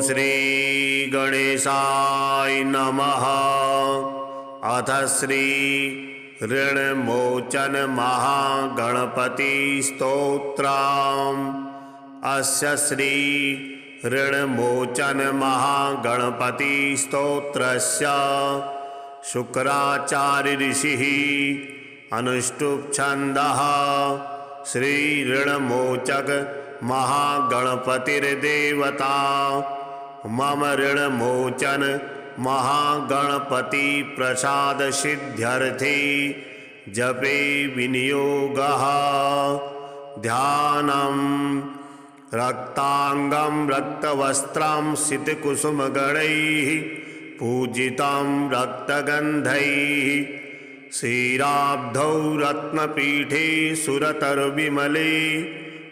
श्री गणेशाय नमः। अथ श्री ऋणमोचन महागणपति स्तोत्रम्। अस्य श्री ऋणमोचन महागणपति स्तोत्रस्य शुक्राचार्य ऋषिः अनुष्टुप् छन्दः। श्री ऋणमोचक महागणपतिर्देवता। मम ऋणमोचन महागणपति प्रसाद सिद्ध्यर्थे जपे विनियोगः। ध्यानम् रक्तांगं रक्तवस्त्रं सितकुसुमगणैः पूजितं रक्तगन्धैः। शिराब्धौ रत्नपीठे सुरतरुविमले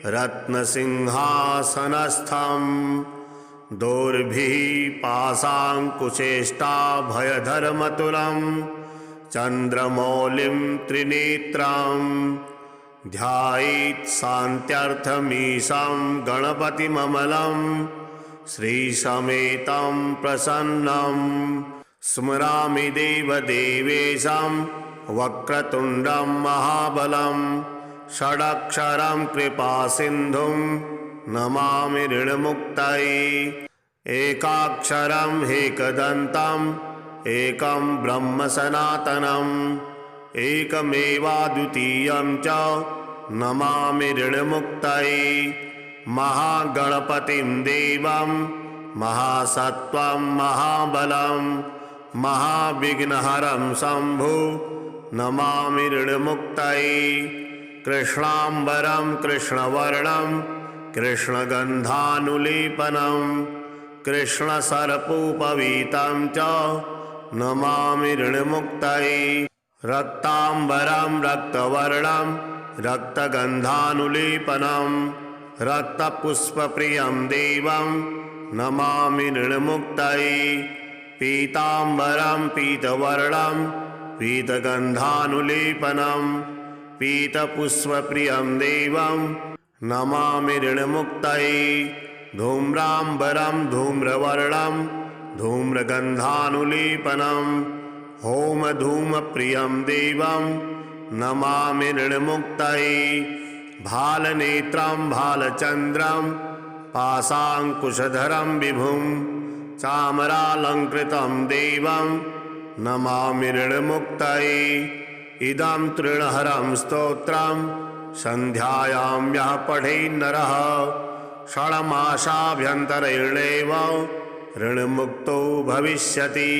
रत्नसिंहासनस्थम्। दोर्भिः पाशाङ्कुशेष्टाभयधरमतुलं चन्द्रमौलिं त्रिनेत्रं। ध्यायेत् शान्त्यर्थमीशं गणपतिममलं श्रीसमेतं प्रसन्नं। स्मरामि देवदेवेशं वक्रतुण्डं महाबलं षडक्षरं कृपासिन्धुं नमामि ऋणमुक्तये। एकाक्षरं एकदन्तम् एकं ब्रह्म सनातनम् एकमेवाद्वितीयं च नमामि ऋणमुक्तये। महागणपतिं देवं महासत्त्वं महाबलं महाविघ्नहरं शम्भो नमामि ऋणमुक्तये। कृष्णाम्बरं कृष्णवर्णं कृष्णगन्धानुलेपनं कृष्णसर्पोपवीतं च नमामि ऋणमुक्तये। रक्ताम्बरं रक्तवर्णं रक्तगन्धानुलेपनं रक्तपुष्पप्रियं देवं नमामि ऋणमुक्तये। पीताम्बरं पीतवर्णं पीतगन्धानुलेपनं पीतपुष्पप्रियं देवं नमामि ऋणमुक्तये। धूम्राम्बरं धूम्रवर्णं धूम्रगन्धानुलेपनं होमधूमप्रियं देवं नमामि ऋणमुक्तये। भालनेत्रं भालचन्द्रं पाशाङ्कुशधरं विभुं चामरालङ्कृतं देवं नमामि ऋणमुक्तये। इदं तृणहरं स्तोत्रं सन्ध्यायां यः पठेन्नरः षड्मासाभ्यन्तरेणैव ऋणमुक्तो भविष्यति।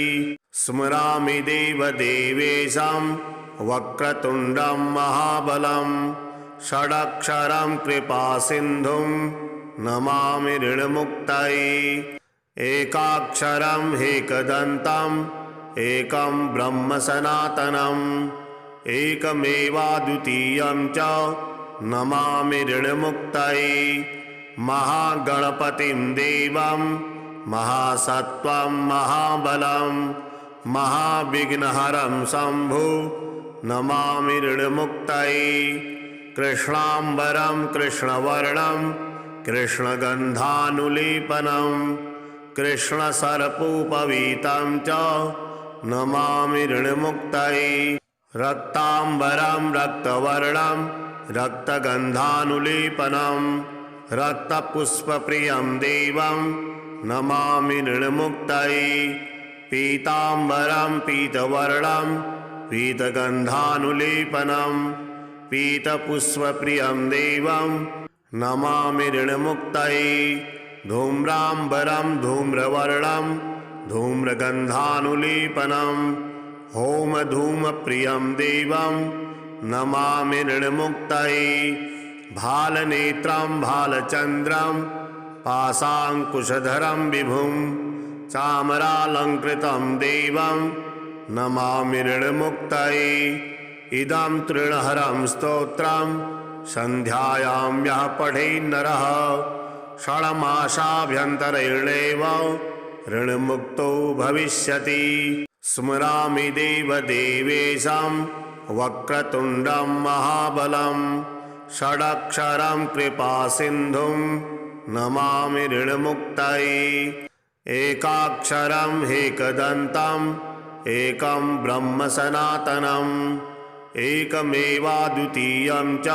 स्मरामि देवदेवेशं वक्रतुण्डं महाबलं षडक्षरं कृपासिन्धुं नमामि ऋणमुक्तये। एकाक्षरं एकदन्तम् एकं ब्रह्म सनातनम् एकमेवाद्वितीयं च नमामि ऋणमुक्तये। महागणपतिं देवं महासत्त्वं महाबलं महाविघ्नहरं शम्भो नमामि ऋणमुक्तये। कृष्णाम्बरं कृष्णवर्णं कृष्णगन्धानुलेपनं कृष्णसर्पोपवीतं च नमामि ऋणमुक्तये। रक्ताम्बरं रक्तवर्णं रक्तगन्धानुलेपनं रक्तपुष्पप्रियं देवं नमामि ऋणमुक्तये। पीताम्बरं पीतवर्णं पीतगन्धानुलेपनं पीतपुष्पप्रियं देवं नमामि ऋणमुक्तये। धूम्राम्बरं धूम्रवर्णं धूम्रगन्धानुलेपनं होमधूमप्रियं देवं नमामि ऋणमुक्तये। भालनेत्रं भालचन्द्रं पाशाङ्कुशधरं विभुं चामरालङ्कृतं देवं नमामि ऋणमुक्तये। इदं तृणहरं स्तोत्रं सन्ध्यायां यः पठेन्नरः षड्मासाभ्यन्तरेणैव ऋणमुक्तो भविष्यति। स्मरामि देवदेवेशं वक्रतुण्डं महाबलं षडक्षरं कृपासिन्धुं नमामि ऋणमुक्तये। एकाक्षरम् एकदन्तम् एकं ब्रह्म सनातनम् एकमेवाद्वितीयं च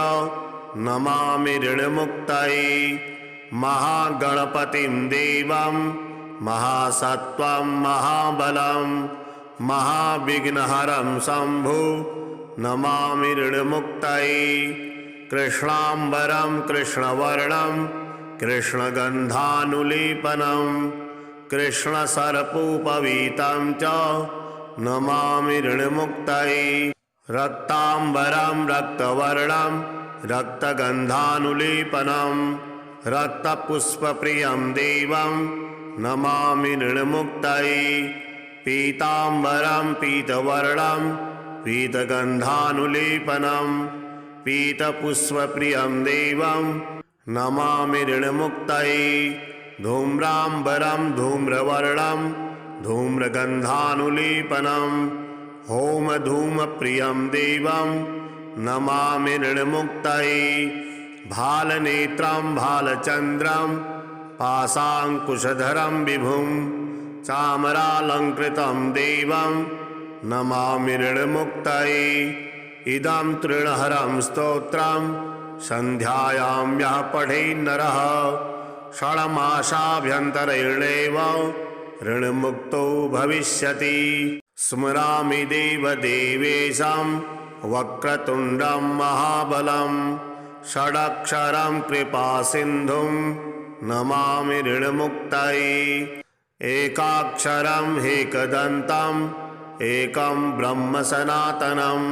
नमामि ऋणमुक्तये महागणपतिं देवं महासत्त्वं महाबलं महाविघ्नहरं शम्भो नमामि ऋणमुक्तये कृष्णाम्बरं कृष्णवर्णं कृष्णगन्धानुलेपनं कृष्णसर्पोपवीतं च नमामि ऋणमुक्तये रक्ताम्बरं रक्तवर्णं रक्तगन्धानुलेपनं रक्तपुष्पप्रियं देवं नमामि ऋणमुक्तये पीताम्बरं पीतवर्णं पीतगन्धानुलेपनं पीतपुष्पप्रियं देवं नमामि ऋणमुक्तये धूम्राम्बरं धूम्रवर्णं धूम्रगन्धानुलेपनं होमधूमप्रियं देवं नमामि ऋणमुक्तये भालनेत्रं भालचन्द्रं पाशाङ्कुशधरं विभुं चामरालङ्कृतं देवं नमामि ऋणमुक्तये इदं तृणहरं स्तोत्रं सन्ध्यायां यः पठेन्नरः षड्मासाभ्यन्तरेणैव ऋणमुक्तो भविष्यति स्मरामि देवदेवेशं वक्रतुण्डं महाबलं षडक्षरं कृपासिन्धुं नमामि ऋणमुक्तये एकाक्षरम् एकदन्तम् एकं ब्रह्म सनातनम्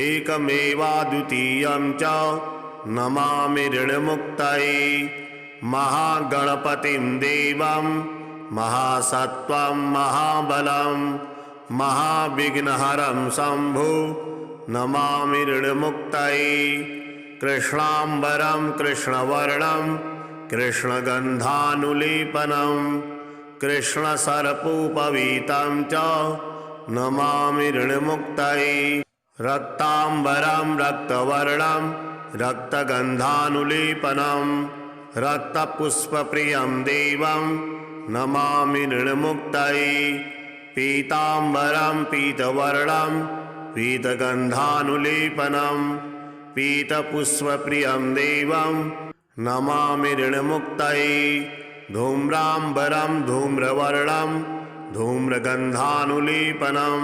एकमेवाद्वितीयं च नमामि ऋणमुक्तये महागणपतिं देवं महासत्त्वं महाबलं महाविघ्नहरं शम्भो नमामि ऋणमुक्तये कृष्णाम्बरं कृष्णवर्णं कृष्णगन्धानुलेपनं कृष्णसर्पोपवीतं च नमामि ऋणमुक्तये रक्ताम्बरं रक्तवर्णं रक्तगन्धानुलेपनं रक्तपुष्पप्रियं देवं नमामि ऋणमुक्तये पीताम्बरं पीतवर्णं पीतगन्धानुलेपनं पीतपुष्पप्रियं देवं नमामि ऋणमुक्तये धूम्राम्बरं धूम्रवर्णं धूम्रगन्धानुलेपनं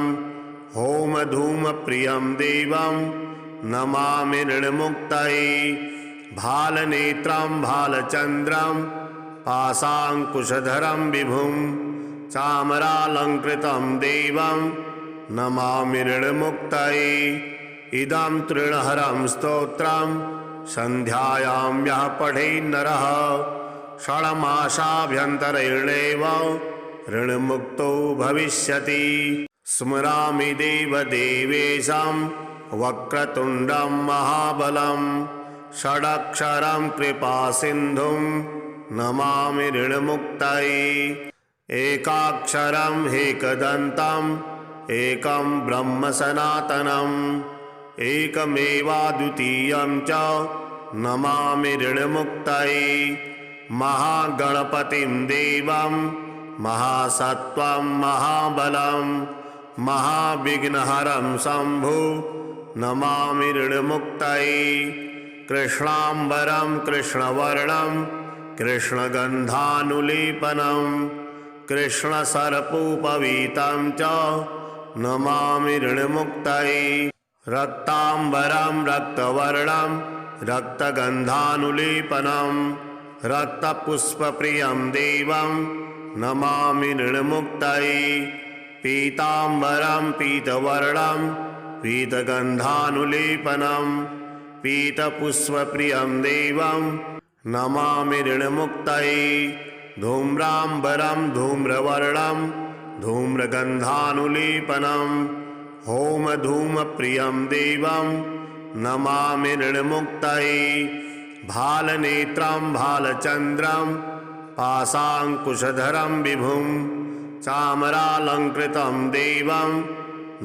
होमधूमप्रियं देवं नमामि ऋणमुक्तये भालनेत्रं भालचन्द्रं पाशाङ्कुशधरं विभुं चामरालङ्कृतं देवं नमामि ऋणमुक्तये इदं तृणहरं स्तोत्रं सन्ध्यायां यः पठेन्नरः षड्मासाभ्यन्तरेणैव ऋणमुक्तो भविष्यति स्मरामि देवदेवेशं वक्रतुण्डं महाबलं षडक्षरं कृपासिन्धुं नमामि ऋणमुक्तये एकाक्षरम् एकदन्तम् एकं ब्रह्म सनातनम् एकमेवाद्वितीयं च नमामि ऋणमुक्तये महागणपतिं देवं महासत्त्वं महाबलं महाविघ्नहरं शम्भो नमामि ऋणमुक्तये कृष्णाम्बरं कृष्णवर्णं कृष्णगन्धानुलेपनं कृष्णसर्पोपवीतं च नमामि ऋणमुक्तये रक्ताम्बरं रक्तवर्णं रक्तगन्धानुलेपनं रक्तपुष्पप्रियं देवं नमामि ऋणमुक्तये पीताम्बरं पीतवर्णं पीतगन्धानुलेपनं पीतपुष्पप्रियं देवं नमामि ऋणमुक्तये धूम्राम्बरं धूम्रवर्णं धूम्रगन्धानुलेपनं होमधूमप्रियं देवं नमामि ऋणमुक्तये भालनेत्रं भालचन्द्रं पाशाङ्कुशधरं विभुं चामरालङ्कृतं देवं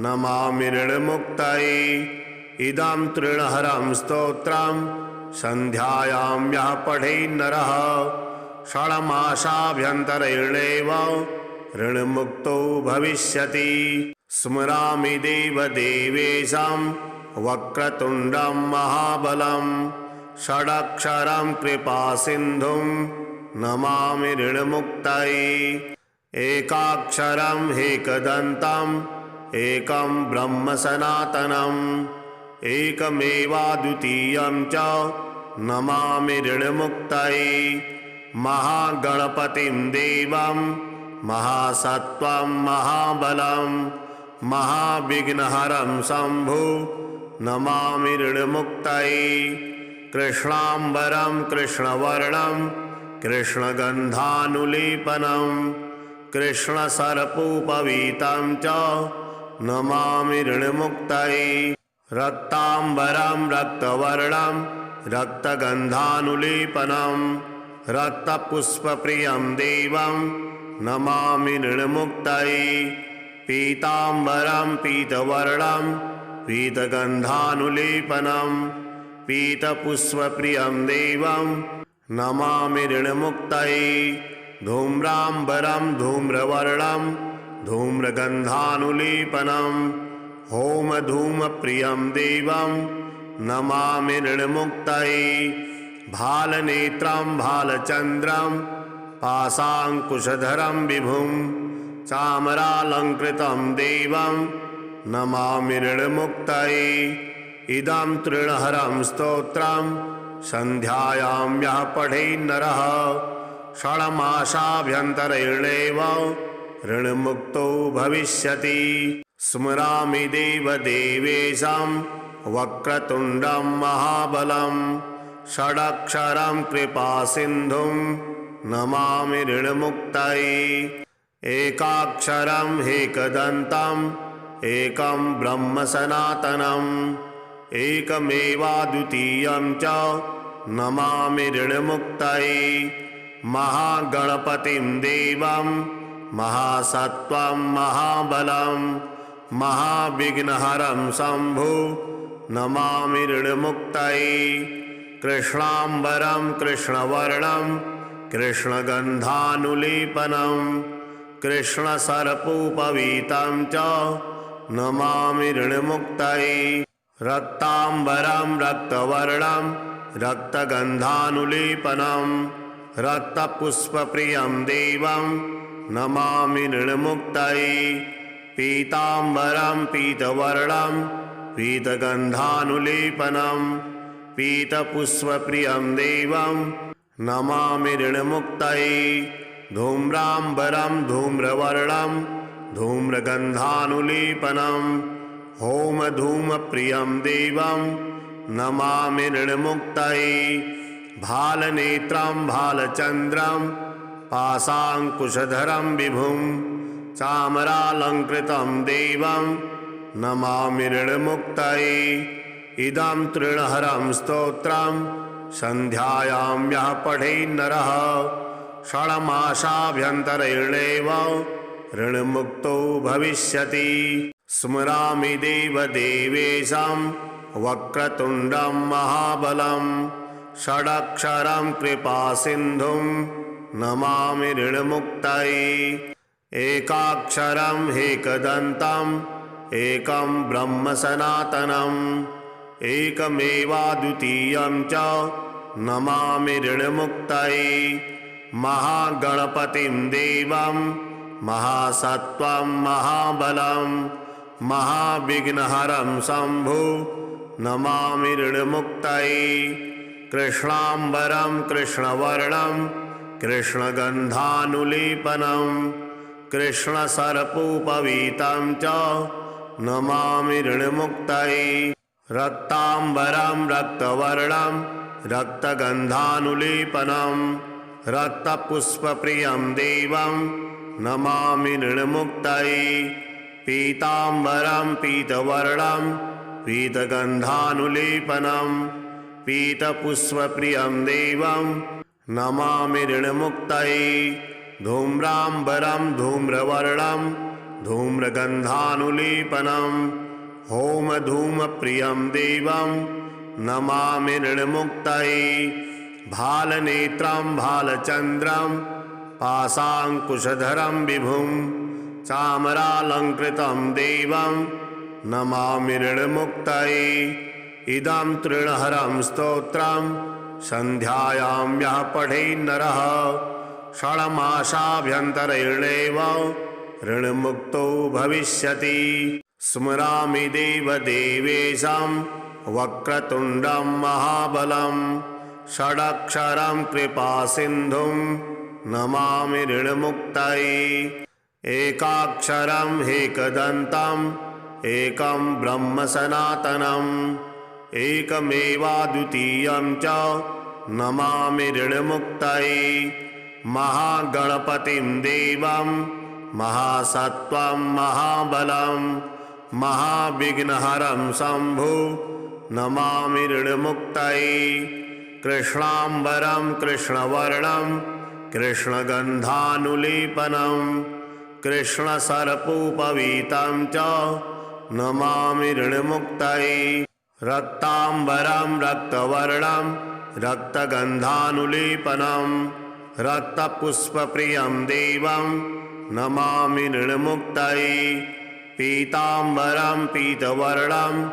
नमामि ऋणमुक्तये इदं तृणहरं स्तोत्रं सन्ध्यायां यः पठेन्नरः षण्मासाभ्यन्तरेणैव ऋणमुक्तो भविष्यति। स्मरामि देवदेवेशं वक्रतुण्डं महाबलं षडक्षरं कृपासिन्धुं नमामि ऋणमुक्तये। एकाक्षरं ह्येकदन्तम् एकं ब्रह्म सनातनम् एकमेवाद्वितीयं च नमामि ऋणमुक्तये। महागणपतिं देवं महासत्त्वं महाबलं महाविघ्नहरं शम्भो नमामि ऋणमुक्तये। कृष्णाम्बरं कृष्णवर्णं कृष्णगन्धानुलेपनं कृष्णसर्पोपवीतं च नमामि ऋणमुक्तये। रक्ताम्बरं रक्तवर्णं रक्तगन्धानुलेपनं रक्तपुष्पप्रियं देवं नमामि ऋणमुक्तये। पीताम्बरं पीतवर्णं पीतगन्धानुलेपनं पीतपुष्पप्रियं देवं नमामि ऋणमुक्तये। धूम्राम्बरं धूम्रवर्णं धूम्रगन्धानुलेपनं होमधूमप्रियं देवं नमामि ऋणमुक्तये। भालनेत्रं भालचन्द्रं पाशाङ्कुशधरं विभुं चामरालङ्कृतं देवं नमामि ऋणमुक्तये। इदं तृणहरं स्तोत्रं सन्ध्यायां यः पठेन्नरः षण्मासाभ्यन्तरेणैव ऋणमुक्तो भविष्यति। स्मरामि देवदेवेशं वक्रतुण्डं महाबलं षडक्षरं कृपासिन्धुं नमामि ऋणमुक्तये। एकाक्षरं ह्येकदन्तम् एकं ब्रह्म सनातनम् एकमेवाद्वितीयं च नमामि ऋणमुक्तये। महागणपतिं देवं महासत्त्वं महाबलं महाविघ्नहरं शम्भो नमामि ऋणमुक्तये। कृष्णाम्बरं कृष्णवर्णं कृष्णगन्धानुलेपनं कृष्णसर्पोपवीतं च नमामि ऋणमुक्तये। रक्ताम्बरं रक्तवर्णं रक्तगन्धानुलेपनं रक्तपुष्पप्रियं देवं नमामि ऋणमुक्तये। पीताम्बरं पीतवर्णं पीतगन्धानुलेपनं पीतपुष्पप्रियं देवं नमामि ऋणमुक्तये। धूम्राम्बरं धूम्रवर्णं धूम्रगन्धानुलेपनं होमधूमप्रियं देवं नमामि ऋणमुक्तये। भालनेत्रं भालचन्द्रं पाशाङ्कुशधरं विभुं चामरालङ्कृतं देवं नमामि ऋणमुक्तये। इदं तृणहरं स्तोत्रं सन्ध्यायां यः पठेन्नरः षण्मासाभ्यन्तरेणैव ऋणमुक्तो भविष्यति। स्मरामि देवदेवेशं वक्रतुण्डं महाबलं षडक्षरं कृपासिन्धुं नमामि ऋणमुक्तये। एकाक्षरं ह्येकदन्तम् एकं ब्रह्म सनातनम् एकमेवाद्वितीयं च नमामि ऋणमुक्तये। महागणपतिं देवं महासत्त्वं महाबलं महाविघ्नहरं शम्भो नमामि ऋणमुक्तये। कृष्णाम्बरं कृष्णवर्णं कृष्णगन्धानुलेपनं कृष्णसर्पोपवीतं च नमामि ऋणमुक्तये। रक्ताम्बरं रक्तवर्णं रक्तगन्धानुलेपनं रक्तपुष्पप्रियं देवं नमामि ऋणमुक्तये। पीताम्बरं पीतवर्णं पीतगन्धानुलेपनं पीतपुष्पप्रियं देवं नमामि ऋणमुक्तये। धूम्राम्बरं धूम्रवर्णं धूम्रगन्धानुलेपनं होमधूमप्रियं देवं नमामि ऋणमुक्तये। भालनेत्रं भालचन्द्रं पाशाङ्कुशधरं विभुं चामरालङ्कृतं देवं नमामि ऋणमुक्तये। इदं तृणहरं स्तोत्रं सन्ध्यायां यः पठेन्नरः षण्मासाभ्यन्तरेणैव ऋणमुक्तो भविष्यति। स्मरामि देवदेवेशं वक्रतुण्डं महाबलं षडक्षरं कृपासिन्धुं नमामि ऋणमुक्तये। एकाक्षरं एकदन्तम् एकं ब्रह्म सनातनम् एकमेवाद्वितीयं च नमामि ऋणमुक्तये। महागणपतिं देवं महासत्त्वं महाबलं महाविघ्नहरं शम्भो नमामि ऋणमुक्तये। कृष्णाम्बरं कृष्णवर्णं कृष्णगन्धानुलेपनं कृष्णसर्पोपवीतं च नमामि ऋणमुक्तये। रक्ताम्बरं रक्तवर्णं रक्तगन्धानुलेपनं रक्तपुष्पप्रियं देवं नमामि ऋणमुक्तये। पीताम्बरं पीतवर्णं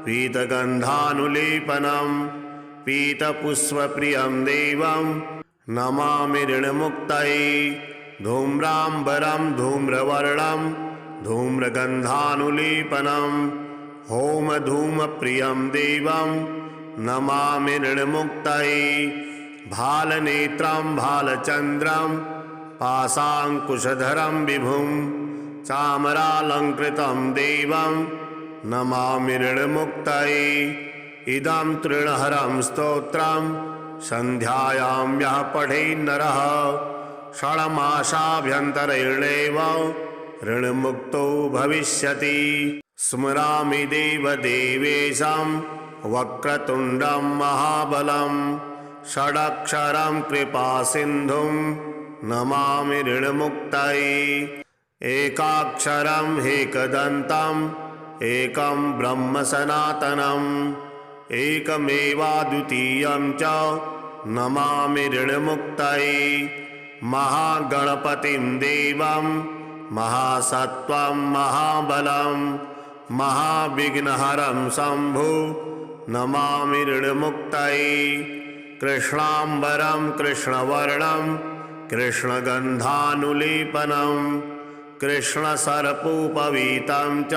पीतगन्धानुलेपनं पीतपुष्पप्रियं देवं नमामि ऋणमुक्तये। धूम्राम्बरं धूम्रवर्णं धूम्रगन्धानुलेपनं होमधूमप्रियं देवं नमामि ऋणमुक्तये। भालनेत्रं भालचन्द्रं पाशाङ्कुशधरं विभुं चामरालङ्कृतं देवं नमामि ऋणमुक्तये। इदं तृणहरं स्तोत्रं सन्ध्यायां यः पठेन्नरः षण्मासाभ्यन्तरेणैव ऋणमुक्तो भविष्यति। स्मरामि देवदेवेशं वक्रतुण्डं महाबलं षडक्षरं कृपासिन्धुं नमामि ऋणमुक्तये। एकाक्षरं एकदन्तम् एकं ब्रह्म सनातनम् एकमेवाद्वितीयं च नमामि ऋणमुक्तये। महागणपतिं देवं महासत्त्वं महाबलं महाविघ्नहरं शम्भो नमामि ऋणमुक्तये। कृष्णाम्बरं कृष्णवर्णं कृष्णगन्धानुलेपनं कृष्णसर्पोपवीतं च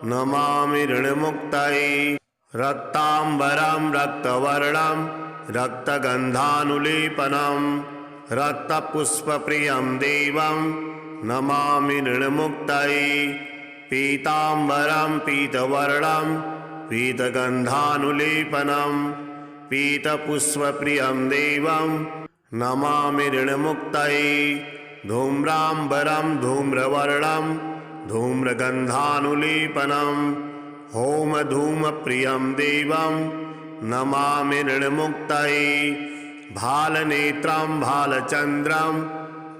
नमामि ऋणमुक्तये। रक्ताम्बरं रक्तवर्णं रक्तगन्धानुलेपनं रक्तपुष्पप्रियं देवं नमामि ऋणमुक्तये। पीताम्बरं पीतवर्णं पीतगन्धानुलेपनं पीतपुष्पप्रियं देवं नमामि ऋणमुक्तये। धूम्राम्बरं धूम्रवर्णं धूम्रगन्धानुलेपनं होमधूमप्रियं देवं नमामि ऋणमुक्तये। भालनेत्रं भालचन्द्रं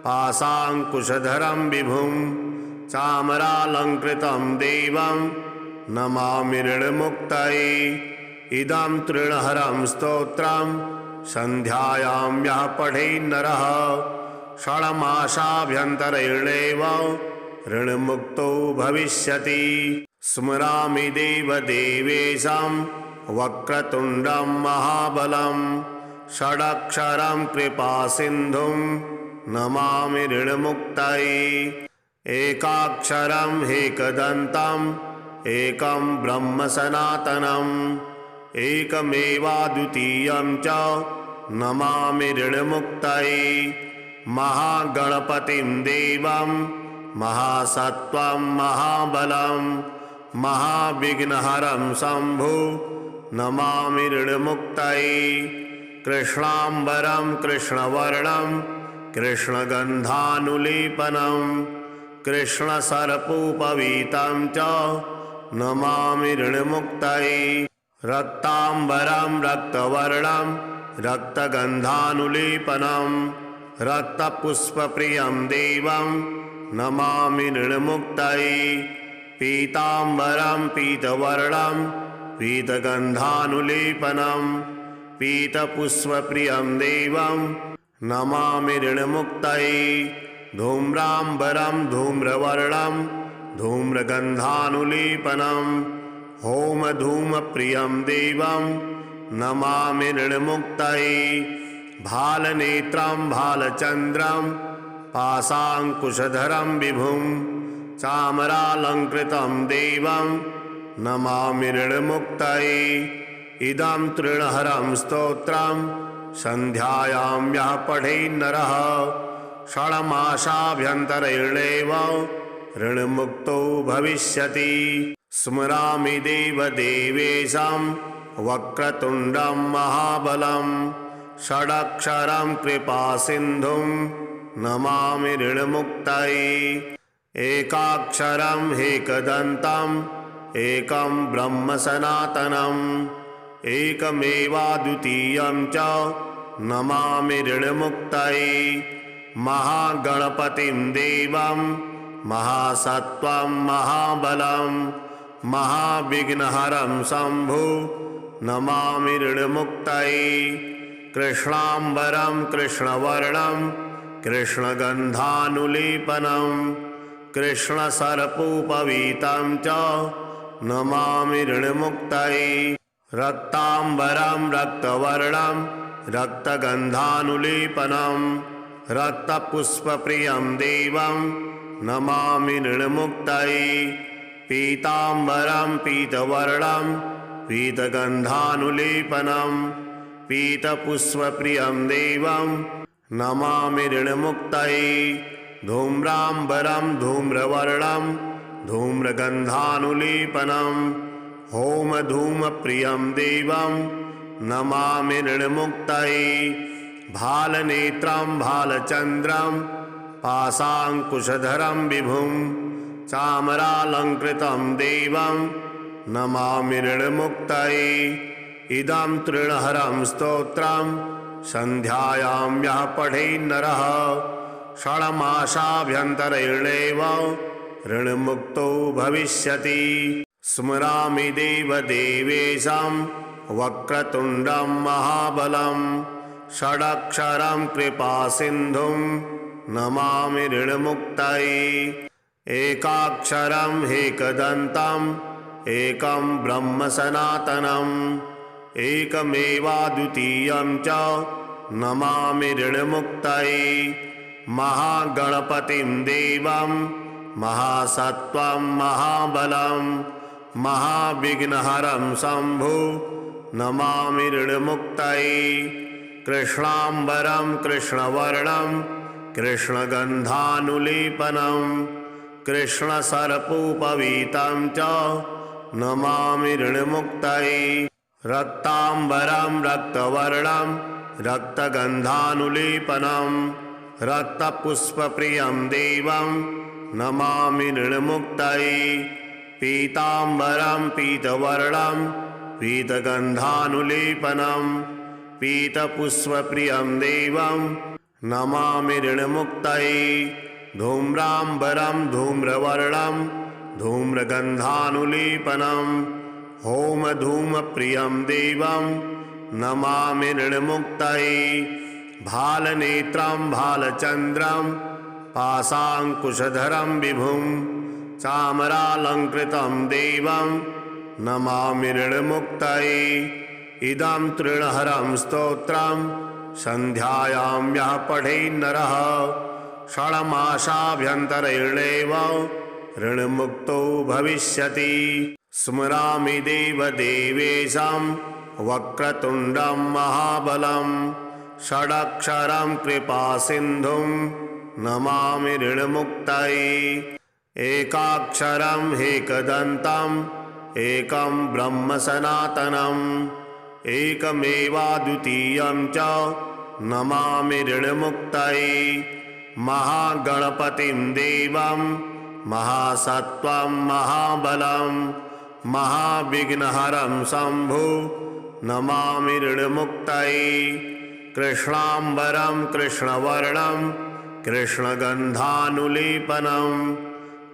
पाशाङ्कुशधरं विभुं चामरालङ्कृतं देवं नमामि ऋणमुक्तये। इदं तृणहरं स्तोत्रं सन्ध्यायां यः पठेन्नरः षण्मासाभ्यन्तरेणैव ऋणमुक्तो भविष्यति। स्मरामि देवदेवेशं वक्रतुण्डं महाबलं षडक्षरं कृपासिन्धुं नमामि ऋणमुक्तये। एकाक्षरं एकदन्तम् एकं ब्रह्म सनातनम् एकमेवाद्वितीयं च नमामि ऋणमुक्तये। महागणपतिं देवं महासत्त्वं महाबलं महाविघ्नहरं शम्भो नमामि ऋणमुक्तये। कृष्णाम्बरं कृष्णवर्णं कृष्णगन्धानुलेपनं कृष्णसर्पोपवीतं च नमामि ऋणमुक्तये। रक्ताम्बरं रक्तवर्णं रक्तगन्धानुलेपनं रक्तपुष्पप्रियं देवं नमामि ऋणमुक्तये। पीताम्बरं पीतवर्णं पीतगन्धानुलेपनं पीतपुष्पप्रियं देवं नमामि ऋणमुक्तये धूम्राम्बरं धूम्रवर्णं धूम्रगन्धानुलेपनं होमधूमप्रियं देवं नमामि ऋणमुक्तये भालनेत्रं भालचन्द्रं पाशाङ्कुशधरं विभुं चामरालङ्कृतं देवं नमामि ऋणमुक्तये इदं तृणहरं स्तोत्रं सन्ध्यायां यः पठेन्नरः षण्मासाभ्यन्तरेणैव ऋणमुक्तो भविष्यति। स्मरामि देवदेवेशं वक्रतुण्डं महाबलं षडक्षरं कृपासिन्धुं नमामि ऋणमुक्तये एकाक्षरं एकदन्तम् एकं ब्रह्म सनातनम् एकमेवाद्वितीयं च नमामि ऋणमुक्तये महागणपतिं देवं महासत्त्वं महाबलं महाविघ्नहरं शम्भो नमामि ऋणमुक्तये कृष्णाम्बरं कृष्णवर्णं कृष्णगन्धानुलेपनं कृष्णसर्पोपवीतं च नमामि ऋणमुक्तये रक्ताम्बरं रक्तवर्णं रक्तगन्धानुलेपनं रक्तपुष्पप्रियं देवं नमामि ऋणमुक्तये पीताम्बरं पीतवर्णं पीतगन्धानुलेपनं पीतपुष्पप्रियं देवं नमामि ऋणमुक्तये धूम्राम्बरं धूम्रवर्णं धूम्रगन्धानुलेपनं होमधूमप्रियं देवं नमामि ऋणमुक्तये भालनेत्रं भालचन्द्रं पाशाङ्कुशधरं विभुं चामरालङ्कृतं देवं नमामि ऋणमुक्तये इदं तृणहरं स्तोत्रं सन्ध्यायां यः पठेन्नरः षण्मासाभ्यन्तरेणैव ऋणमुक्तो भविष्यति। स्मरामि देवदेवेशं वक्रतुण्डं महाबलं षडक्षरं कृपासिन्धुं नमामि ऋणमुक्तये एकाक्षरं एकदन्तम् एकं ब्रह्म सनातनम् एकमेवाद्वितीयं च नमामि ऋणमुक्तये महागणपतिं देवं महासत्त्वं महाबलं महाविघ्नहरं शम्भो नमामि ऋणमुक्तये कृष्णाम्बरं कृष्णवर्णं कृष्णगन्धानुलेपनं कृष्णसर्पोपवीतं च नमामि ऋणमुक्तये रक्ताम्बरं रक्तवर्णं रक्तगन्धानुलेपनं रक्तपुष्पप्रियं देवं नमामि ऋणमुक्तये पीताम्बरं पीतवर्णं पीतगन्धानुलेपनं पीतपुष्पप्रियं देवं नमामि ऋणमुक्तये धूम्राम्बरं धूम्रवर्णं धूम्रगन्धानुलेपनं होमधूमप्रियं देवं नमामि ऋणमुक्तये भालनेत्रं भालचन्द्रं पाशाङ्कुशधरं विभुं चामरालङ्कृतं देवं नमामि ऋणमुक्तये इदं तृणहरं स्तोत्रं सन्ध्यायां यः पठेन्नरः षण्मासाभ्यन्तरेणैव ऋणमुक्तो भविष्यति। स्मरामि देवदेवेशं वक्रतुण्डं महाबलं षडक्षरं कृपासिन्धुं नमामि ऋणमुक्तये एकाक्षरं एकदन्तम् एकं ब्रह्म सनातनम् एकमेवाद्वितीयं च नमामि ऋणमुक्तये महागणपतिं देवं महासत्त्वं महाबलं महाविघ्नहरं शम्भो नमामि ऋणमुक्तये कृष्णाम्बरं कृष्णवर्णं कृष्णगन्धानुलेपनं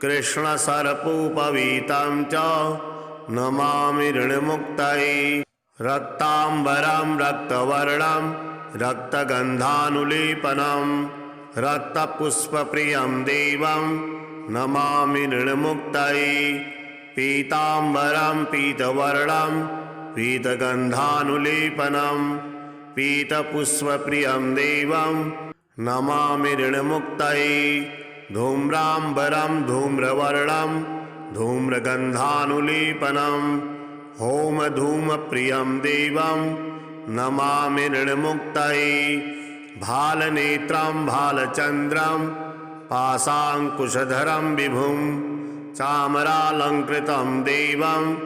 कृष्णसर्पोपवीतं च नमामि ऋणमुक्तये रक्तांबरं रक्तवर्णं रक्तगन्धानुलेपनं रक्तपुष्पप्रियं देवं नमामि ऋणमुक्तये। पीतांबरं पीतवर्णं पीतगन्धानुलेपनं पीतपुष्पप्रियं देवं नमामि ऋणमुक्तये। धूम्रांबरं धूम्रवर्णं धूम्रगन्धानुलेपनं होमधूमप्रियं देवं नमामि ऋणमुक्तये। भालनेत्रं भालचन्द्रं पाशाङ्कुशधरं विभुं चामरालङ्कृतं देवं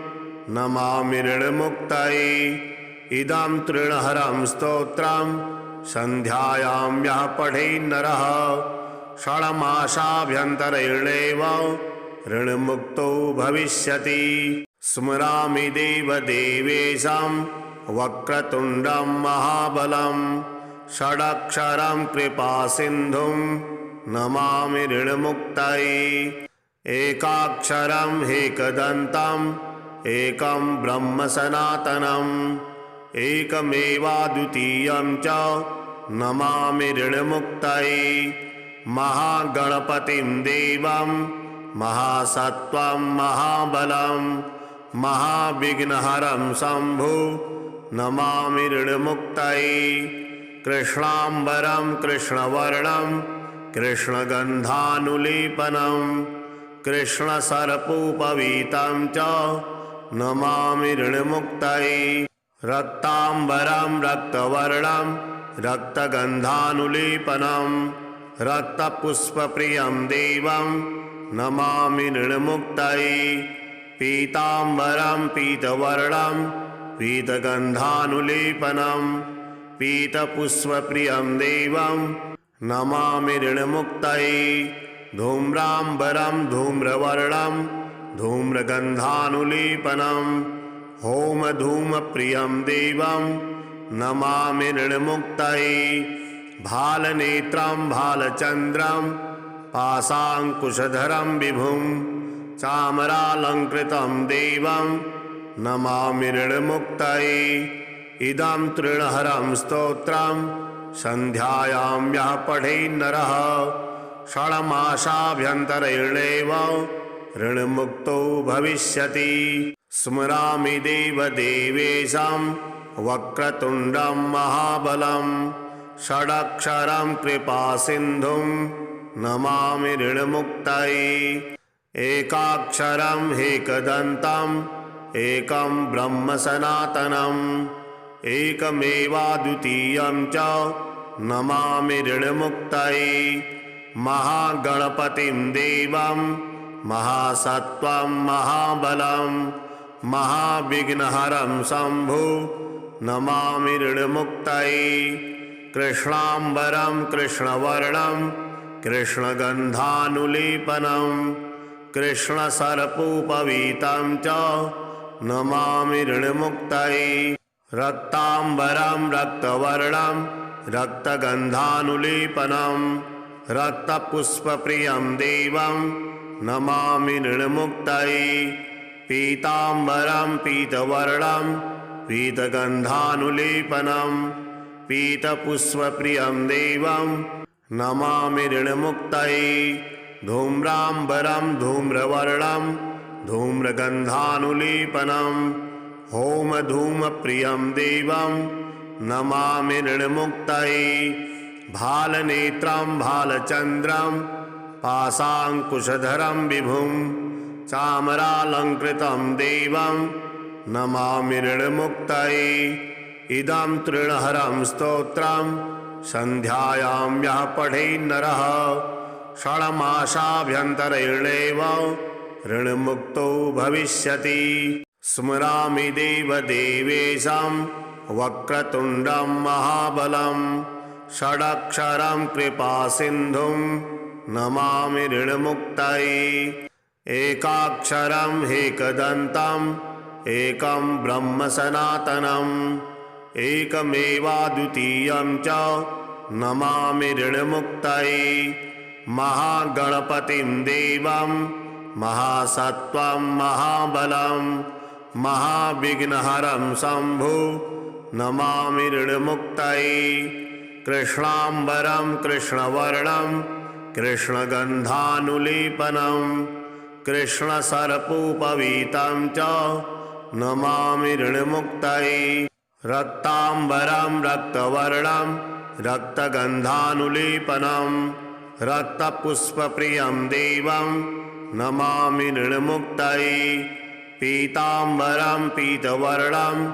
नमामि ऋणमुक्तये। इदं तृणहरं स्तोत्रं सन्ध्यायां यः पठेन्नरः षण्मासाभ्यन्तरेणैव ऋणमुक्तो भविष्यति। स्मरामि देवदेवेशं वक्रतुण्डं महाबलं षडक्षरं कृपासिन्धुं नमामि ऋणमुक्तये। एकाक्षरं एकदन्तम् एकं ब्रह्म सनातनम् एकमेवाद्वितीयं च नमामि ऋणमुक्तये। महागणपतिं देवं महासत्त्वं महाबलं महाविघ्नहरं शम्भो नमामि ऋणमुक्तये। कृष्णांबरं कृष्णवर्णं कृष्णगन्धानुलेपनं कृष्णसर्पोपवीतं च नमामि ऋणमुक्तये। रक्तांबरं रक्तवर्णं रक्तगन्धानुलेपनं रक्तपुष्पप्रियं देवं नमामि ऋणमुक्तये। पीतांबरं पीतवर्णं पीतगन्धानुलेपनं पीतपुष्पप्रियं देवं नमामि ऋणमुक्तये। धूम्रांबरं धूम्रवर्णं धूम्रगन्धानुलेपनं होमधूमप्रियं देवं नमामि ऋणमुक्तये। भालनेत्रं भालचन्द्रं पाशाङ्कुशधरं विभुं चामरालङ्कृतं देवं नमामि ऋणमुक्तये। इदं तृणहरं स्तोत्रं सन्ध्यायां यः पठेन्नरः षण्मासाभ्यन्तरेणैव ऋणमुक्तो भविष्यति। स्मरामि देवदेवेशं वक्रतुण्डं महाबलं षडक्षरं कृपासिन्धुं नमामि ऋणमुक्तये। एकाक्षरं एकदन्तम् एकं ब्रह्म सनातनम् एकमेवाद्वितीयं च नमामि ऋणमुक्तये। महागणपतिं देवं महासत्त्वं महाबलं महाविघ्नहरं शम्भो नमामि ऋणमुक्तये। कृष्णांबरं कृष्णवर्णं कृष्णगन्धानुलेपनं कृष्णसर्पोपवीतं च नमामि ऋणमुक्तये। रक्तांबरं रक्तवर्णं रक्तगन्धानुलेपनं रक्तपुष्पप्रियं देवं नमामि ऋणमुक्तये। पीतांबरं पीतवर्णं पीतगन्धानुलेपनं पीतपुष्पप्रियं देवं नमामि ऋणमुक्तये। धूम्रांबरं धूम्रवर्णं धूम्रगन्धानुलेपनं होमधूमप्रियं देवं नमामि ऋणमुक्तये। भालनेत्रं भालचन्द्रं पाशाङ्कुशधरं विभुं चामरालङ्कृतं देवं नमामि ऋणमुक्तये। इदं तृणहरं स्तोत्रं सन्ध्यायां यः पठेन्नरः षण्मासाभ्यन्तरेणैव ऋणमुक्तो भविष्यति। स्मरामि देवदेवेशं वक्रतुण्डं महाबलं षडक्षरं कृपासिन्धुं नमामि ऋणमुक्तये। एकाक्षरं एकदन्तम् एकं ब्रह्म सनातनम् एकमेवाद्वितीयं च नमामि ऋणमुक्तये। महागणपतिं देवं महासत्त्वं महाबलं महाविघ्नहरं शम्भो नमामि ऋणमुक्तये। कृष्णाम्बरं कृष्णवर्णं कृष्णगन्धानुलेपनं कृष्णसर्पोपवीतं च नमामि ऋणमुक्तये। रक्ताम्बरं रक्तवर्णं रक्तगन्धानुलेपनं रक्तपुष्पप्रियं देवं नमामि ऋणमुक्तये। पीताम्बरं पीतवर्णं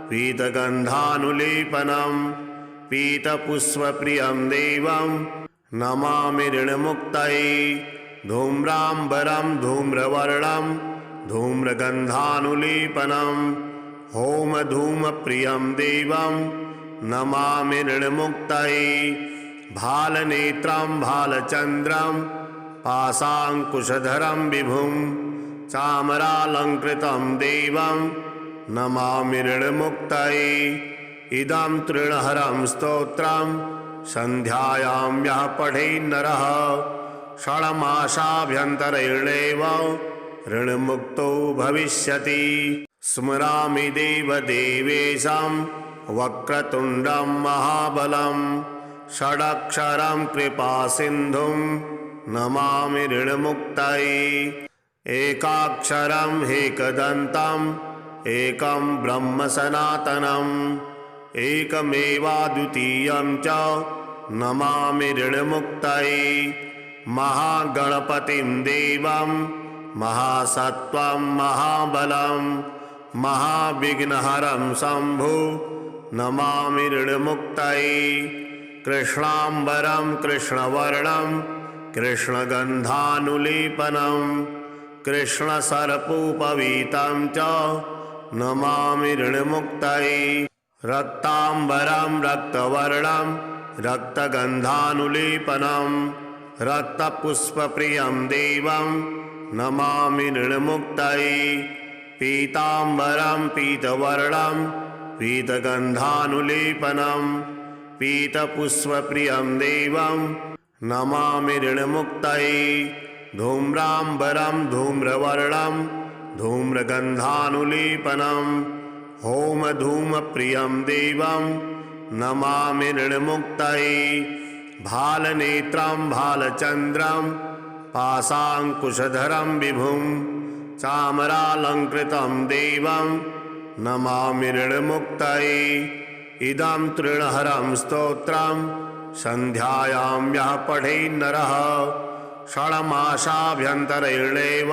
पीतगन्धानुलेपनं पीतपुष्पप्रियं देवं नमामि ऋणमुक्तये। धूम्राम्बरं धूम्रवर्णं धूम्रगन्धानुलेपनं होमधूमप्रियं देवं नमामि ऋणमुक्तये। भालनेत्रं भालचन्द्रं पाशाङ्कुशधरं विभुं चामरालङ्कृतं देवं नमामि ऋणमुक्तये। इदं तृणहरं स्तोत्रं सन्ध्यायां यः पठेन्नरः षण्मासाभ्यन्तरेणैव ऋणमुक्तो भविष्यति। स्मरामि देवदेवेशं वक्रतुण्डं महाबलं षडक्षरं कृपासिन्धुं नमामि ऋणमुक्तये। एकाक्षरं एकदन्तम् एकं ब्रह्म सनातनम् एकमेवाद्वितीयं च नमामि ऋणमुक्तये। महागणपतिं देवं महासत्त्वं महाबलं महाविघ्नहरं शम्भो नमामि ऋणमुक्तये। कृष्णाम्बरं कृष्णवर्णं कृष्णगन्धानुलेपनं कृष्णसर्पोपवीतं च नमामि ऋणमुक्तये। रक्ताम्बरं रक्तवर्णं रक्तगन्धानुलेपनं रक्तपुष्पप्रियं देवं नमामि ऋणमुक्तये। पीताम्बरं पीतवर्णं पीतगन्धानुलेपनं पीतपुष्पप्रियं देवं नमामि ऋणमुक्तये। धूम्राम्बरं धूम्रवर्णं धूम्रगन्धानुलेपनं होमधूमप्रियं देवं नमामि ऋणमुक्तये। भालनेत्रं भालचन्द्रं पाशाङ्कुशधरं विभुं चामरालङ्कृतं देवं नमामि ऋणमुक्तये। इदं तृणहरं स्तोत्रं सन्ध्यायां यः पठेन्नरः षण्मासाभ्यन्तरेणैव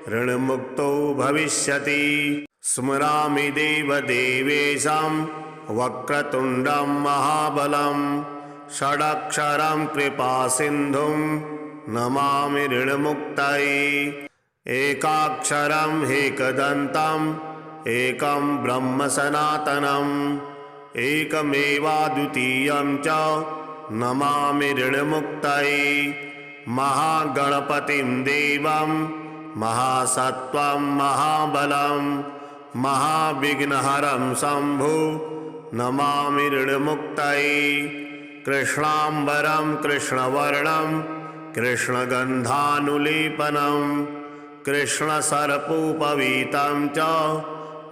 ऋणमुक्तो भविष्यति। स्मरामि देवदेवेशं वक्रतुण्डं महाबलं षडक्षरं कृपासिन्धुं नमामि ऋणमुक्तये। एकाक्षरं एकदन्तम् एकं ब्रह्म सनातनम् एकमेवाद्वितीयं च नमामि ऋणमुक्तये। महागणपतिं देवं महासत्त्वं महाबलं महाविघ्नहरं शम्भो नमामि ऋणमुक्तये। कृष्णाम्बरं कृष्णवर्णं कृष्णगन्धानुलेपनं कृष्णसर्पोपवीतं च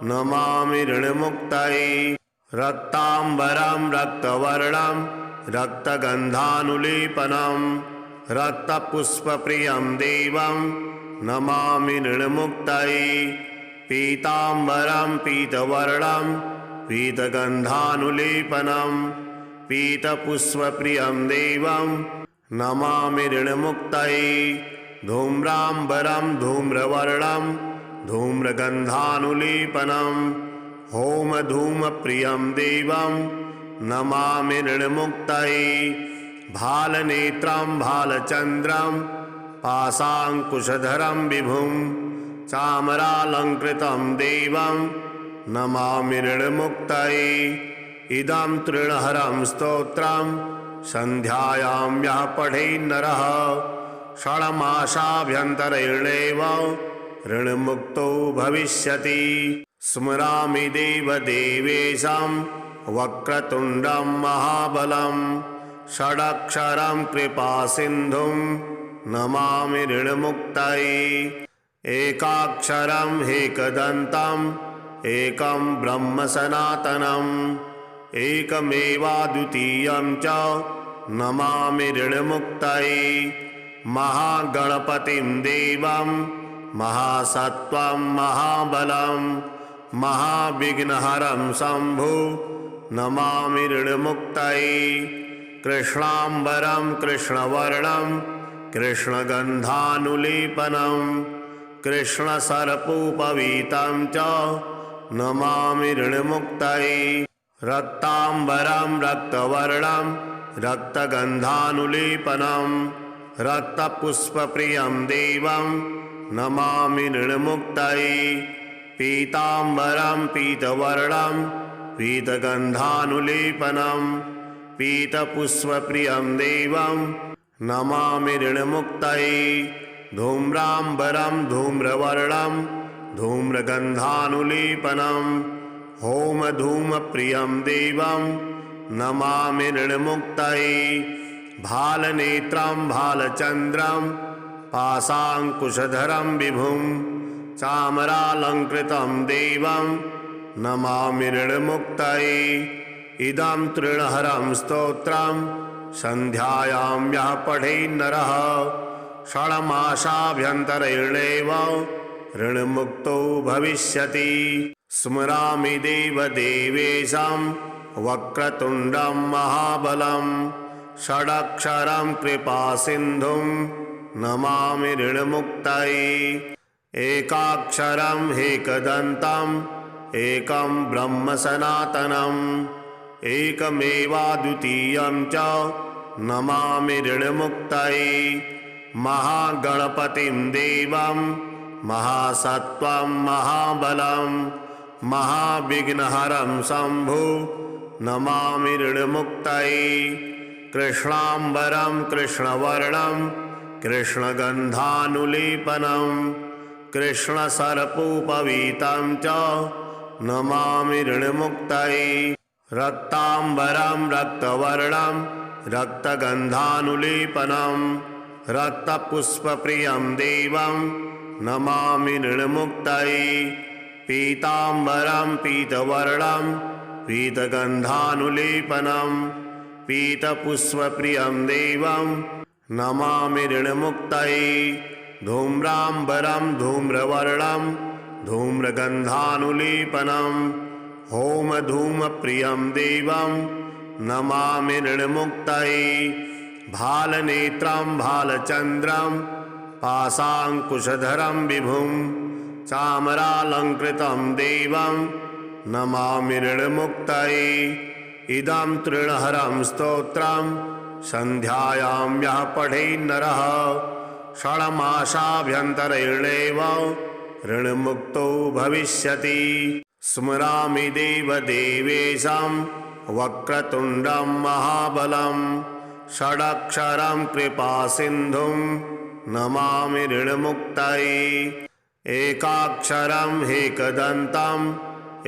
नमामि ऋणमुक्तये। रक्ताम्बरं रक्तवर्णं रक्तगन्धानुलेपनं रक्तपुष्पप्रियं देवं नमामि ऋणमुक्तये। पीताम्बरं पीतवर्णं पीतगन्धानुलेपनं पीतपुष्पप्रियं देवं नमामि ऋणमुक्तये। धूम्राम्बरं धूम्रवर्णं धूम्रगन्धानुलेपनं होमधूमप्रियं देवं नमामि ऋणमुक्तये। भालनेत्रं भालचन्द्रं पाशाङ्कुशधरं विभुं चामरालङ्कृतं देवं नमामि ऋणमुक्तये। इदं तृणहरं स्तोत्रं सन्ध्यायां यः पठेन्नरः षण्मासाभ्यन्तरेणैव ऋणमुक्तो भविष्यति। स्मरामि देवदेवेशं वक्रतुण्डं महाबलं षडक्षरं कृपासिन्धुं नमामि ऋणमुक्तये। एकाक्षरं ह्येकदन्तम् एकं ब्रह्म सनातनम् एकमेवाद्वितीयं च नमामि ऋणमुक्तये महागणपतिं देवं महासत्त्वं महाबलं महाविघ्नहरं शम्भो नमामि ऋणमुक्तये कृष्णाम्बरं कृष्णवर्णं कृष्णगन्धानुलेपनं कृष्णसर्पोपवीतं च नमामि ऋणमुक्तये रक्ताम्बरं रक्तवर्णं रक्तगन्धानुलेपनं रक्तपुष्पप्रियं देवं नमामि ऋणमुक्तये पीताम्बरं पीतवर्णं पीतगन्धानुलेपनं पीतपुष्पप्रियं देवं नमामि ऋणमुक्तये धूम्राम्बरं धूम्रवर्णं धूम्रगन्धानुलेपनं होमधूमप्रियं देवं नमामि ऋणमुक्तये भालनेत्रं भालचन्द्रं पाशाङ्कुशधरं विभुं चामरालङ्कृतं देवं नमामि ऋणमुक्तये इदं तृणहरं स्तोत्रं सन्ध्यायां यः पठेन्नरः षण्मासाभ्यन्तरेणैव ऋणमुक्तो भविष्यति स्मरामि देवदेवेशं वक्रतुण्डं महाबलं षडक्षरं कृपासिन्धुं नमामि ऋणमुक्तये एकाक्षरं ह्येकदन्तम् एकं ब्रह्म सनातनम् एकमेवाद्वितीयं च नमामि ऋणमुक्तये महागणपतिं देवं महासत्त्वं महाबलं महाविघ्नहरं शम्भो नमामि ऋणमुक्तये कृष्णाम्बरं कृष्णवर्णं कृष्णगन्धानुलेपनं कृष्णसर्पोपवीतं च नमामि ऋणमुक्तये रक्ताम्बरं रक्तवर्णं रक्तगन्धानुलेपनं रक्तपुष्पप्रियं देवं नमामि ऋणमुक्तये पीताम्बरं पीतवर्णं पीतगन्धानुलेपनं पीतपुष्पप्रियं देवं नमामि ऋणमुक्तये धूम्राम्बरं धूम्रवर्णं धूम्रगन्धानुलेपनं होमधूमप्रियं देवं नमामि ऋणमुक्तये भालनेत्रं भालचन्द्रं पाशाङ्कुशधरं विभुं चामरालङ्कृतं देवं नमामि ऋणमुक्तये इदं तृणहरं स्तोत्रं सन्ध्यायां यः पठेन्नरः षण्मासाभ्यन्तरेणैव ऋणमुक्तो भविष्यति स्मरामि देवदेवेशं वक्रतुण्डं महाबलं षडक्षरं कृपासिन्धुं नमामि ऋणमुक्तये एकाक्षरं ह्येकदन्तम्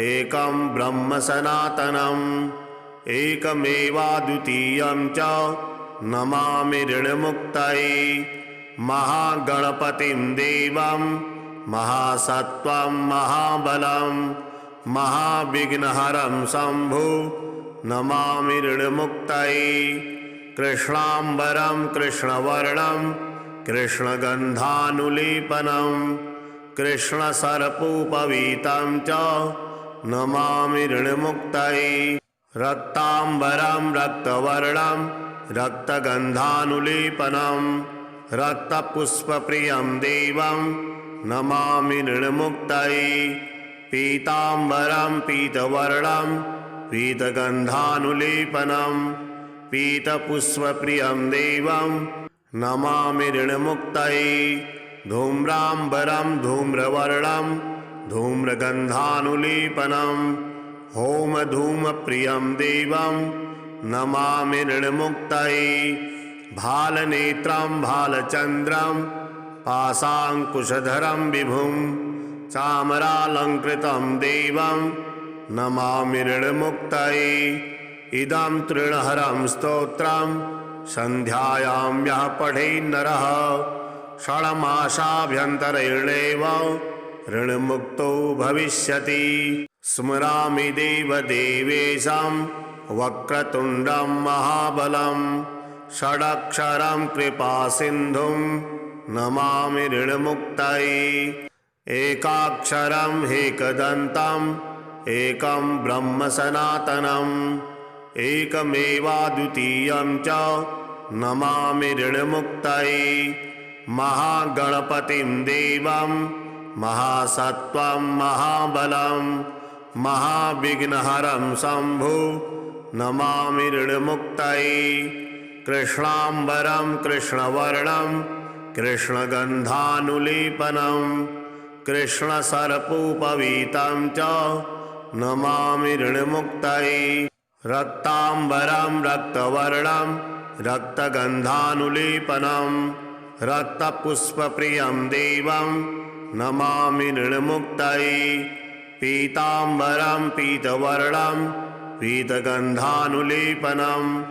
एकं ब्रह्म सनातनम् एकमेवाद्वितीयं च नमामि ऋणमुक्तये महागणपतिं देवं महासत्त्वं महाबलं महाविघ्नहरं शम्भो नमामि ऋणमुक्तये कृष्णाम्बरं कृष्णवर्णं कृष्णगन्धानुलेपनं कृष्णसर्पोपवीतं च नमामि ऋणमुक्तये रक्ताम्बरं रक्तवर्णं रक्तगन्धानुलेपनं रक्तपुष्पप्रियं देवं नमामि ऋणमुक्तये पीताम्बरं पीतवर्णं पीतगन्धानुलेपनं पीतपुष्पप्रियं देवं नमामि ऋणमुक्तये धूम्राम्बरं धूम्रवर्णं धूम्रगन्धानुलेपनं होमधूमप्रियं देवं नमामि ऋणमुक्तये भालनेत्रं भालचन्द्रं पाशाङ्कुशधरं विभुं चामरालङ्कृतं देवं नमामि ऋणमुक्तये इदं तृणहरं स्तोत्रं सन्ध्यायां यः पठेन्नरः षण्मासाभ्यन्तरेणैव ऋणमुक्तो भविष्यति। स्मरामि देवदेवेशं वक्रतुण्डं महाबलं षडक्षरं कृपासिन्धुं नमामि ऋणमुक्तये। एकाक्षरं ह्येकदन्तम् एकं ब्रह्म सनातनम् एकमेवाद्वितीयं च नमामि ऋणमुक्तये। महागणपतिं देवं महासत्त्वं महाबलं महाविघ्नहरं शम्भो नमामि ऋणमुक्तये। कृष्णाम्बरं कृष्णवर्णं कृष्णगन्धानुलेपनं कृष्णसर्पोपवीतं च नमामि ऋणमुक्तये। रक्ताम्बरं रक्तवर्णं रक्तगन्धानुलेपनं रक्तपुष्पप्रियं देवं नमामि ऋणमुक्तये। पीताम्बरं पीतवर्णं पीतगन्धानुलेपनं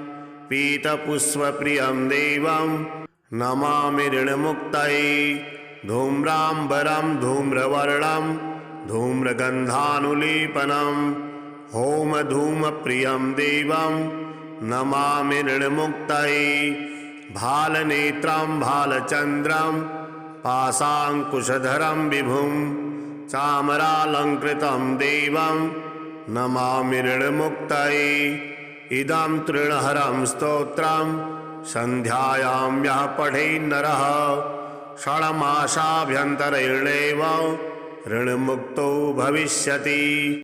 पीतपुष्पप्रियं देवं नमामि ऋणमुक्तये। धूम्राम्बरं धूम्रवर्णं धूम्रगन्धानुलेपनं होमधूमप्रियं देवं नमामि ऋणमुक्तये। भालनेत्रं भालचन्द्रं पाशाङ्कुशधरं विभुं चामरालङ्कृतं देवं नमामि ऋणमुक्तये। इदं तृणहरं स्तोत्रं सन्ध्यायां यः पठेन्नरः षण्मासाभ्यन्तरेणैव ऋणमुक्तो भविष्यति।